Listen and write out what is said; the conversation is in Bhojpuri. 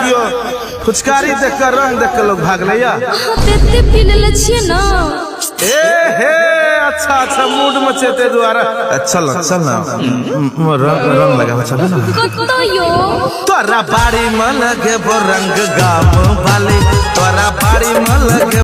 कियो फुचकारी देख कर रंग देख कर लोग भाग लिया। तेते पी ले छिए ना। ए हे अच्छा अच्छा मूड में चेते द्वारा चल चल ना रंग लगा चल ना कतो यो तोरा बाड़ी में लगे वो रंग गाम वाले तोरा बाड़ी में लगे